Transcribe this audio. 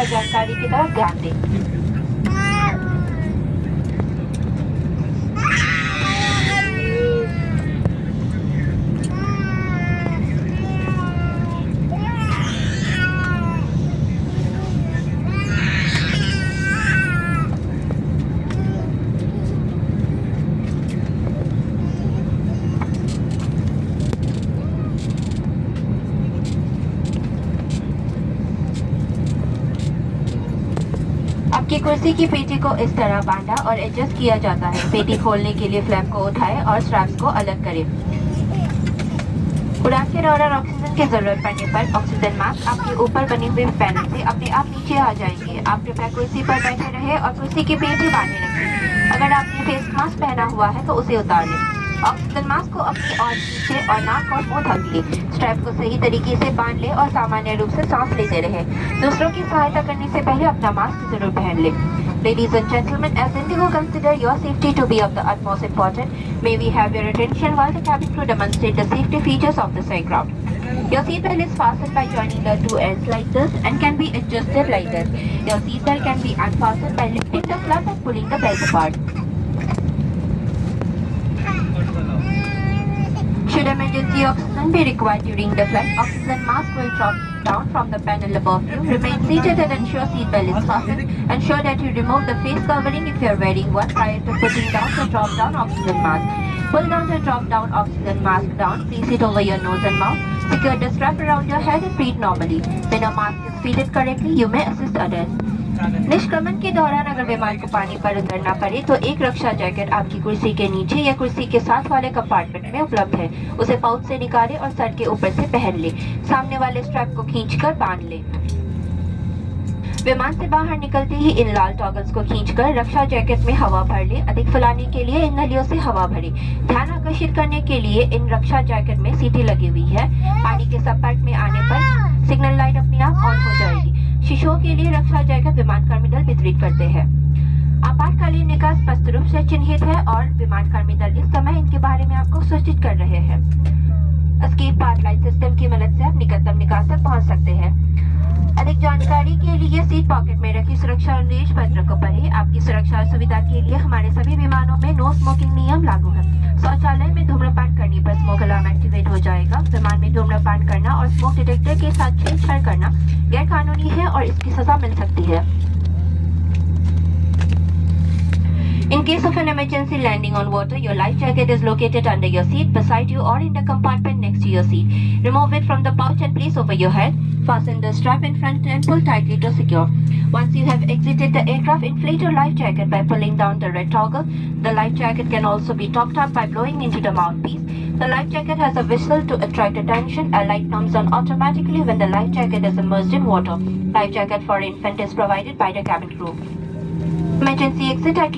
सुरक्षा जानकारी की तरफ ध्यान दें। आपकी कुर्सी की पेटी को इस तरह बांधा और एडजस्ट किया जाता है। पेटी खोलने के लिए फ्लैप को उठाएं और स्ट्रैप्स को अलग करें। उड़ान के दौरान ऑक्सीजन की जरूरत पड़ने पर ऑक्सीजन मास्क आपके ऊपर बने हुए पैनल से अपने आप नीचे आ जाएंगे। आप कृपया कुर्सी पर बैठे रहे और कुर्सी की पेटी बांधे रखें। अगर आपने फेस मास्क पहना हुआ है तो उसे उतार लें। ऑक्सीजन मास्क को अपनी और नीचे और नाक और मुंह ढक लें। स्ट्रैप को सही तरीके से बांध लें और सामान्य रूप से सांस लेते रहें। दूसरों की सहायता करने से पहले अपना मास्क जरूर पहन लें। Ladies and gentlemen, as Indigo consider your safety to be of the utmost importance, may we have your attention while the cabin crew demonstrate the safety features of this aircraft. Your seatbelt is fastened by joining the two ends like this and can be adjusted like this. Your seatbelt can be unfastened by lifting the flap and pulling the belt apart. Should emergency oxygen be required during the flight, oxygen mask will drop down from the panel above you. Remain seated and ensure seatbelt is fastened. Ensure that you remove the face covering if you are wearing one prior to putting down the drop-down oxygen mask. Pull down the drop-down oxygen mask down. Place it over your nose and mouth. Secure the strap around your head and breathe normally. When a mask is fitted correctly, you may assist others. निष्क्रमण के दौरान अगर विमान को पानी पर उतरना पड़े तो एक रक्षा जैकेट आपकी कुर्सी के नीचे या कुर्सी के साथ वाले कंपार्टमेंट में उपलब्ध है। उसे पाउच से निकालें और सर के ऊपर से पहन लें। सामने वाले स्ट्रैप को खींचकर बांध लें। विमान से बाहर निकलते ही इन लाल टॉगल्स को खींचकर रक्षा जैकेट में हवा भर लें। अधिक फुलाने के लिए इन नलियों से हवा भरें। ध्यान आकर्षित करने के लिए इन रक्षा जैकेट में सीटी लगी हुई है। पानी के संपर्क में आने पर सिग्नल लाइट अपने आप ऑन हो जाएगी। शिशुओं के लिए रक्षा जैकेट विमान कर्मी दल वितरित करते हैं। आपातकालीन निकास स्पष्ट रूप से चिन्हित है और विमान कर्मी दल इस समय इनके बारे में आपको सूचित कर रहे हैं। एस्केप पाथ लाइट सिस्टम की मदद से आप निकटतम निकास तक पहुंच सकते हैं। अधिक जानकारी के लिए सीट पॉकेट में रखी सुरक्षा निर्देश पत्र को पढ़ें। आपकी सुरक्षा और सुविधा के लिए हमारे सभी विमानों में नो स्मोकिंग नियम लागू है। शौचालय में धूम्रपान करने पर स्मोक अलार्म एक्टिवेट हो जाएगा। विमान में धूम्रपान करना और स्मोक डिटेक्टर के साथ छेड़छाड़ करना गैर कानूनी है और इसकी सजा मिल सकती है। In case of an emergency landing on water, your life jacket is located under your seat, beside you, or in the compartment next to your seat. Remove it from the pouch and place over your head. Fasten the strap in front and pull tightly to secure. Once you have exited the aircraft, inflate your life jacket by pulling down the red toggle. The life jacket can also be topped up by blowing into the mouthpiece. The life jacket has a whistle to attract attention. A light comes on automatically when the life jacket is immersed in water. Life jacket for infant is provided by the cabin crew. Emergency exit at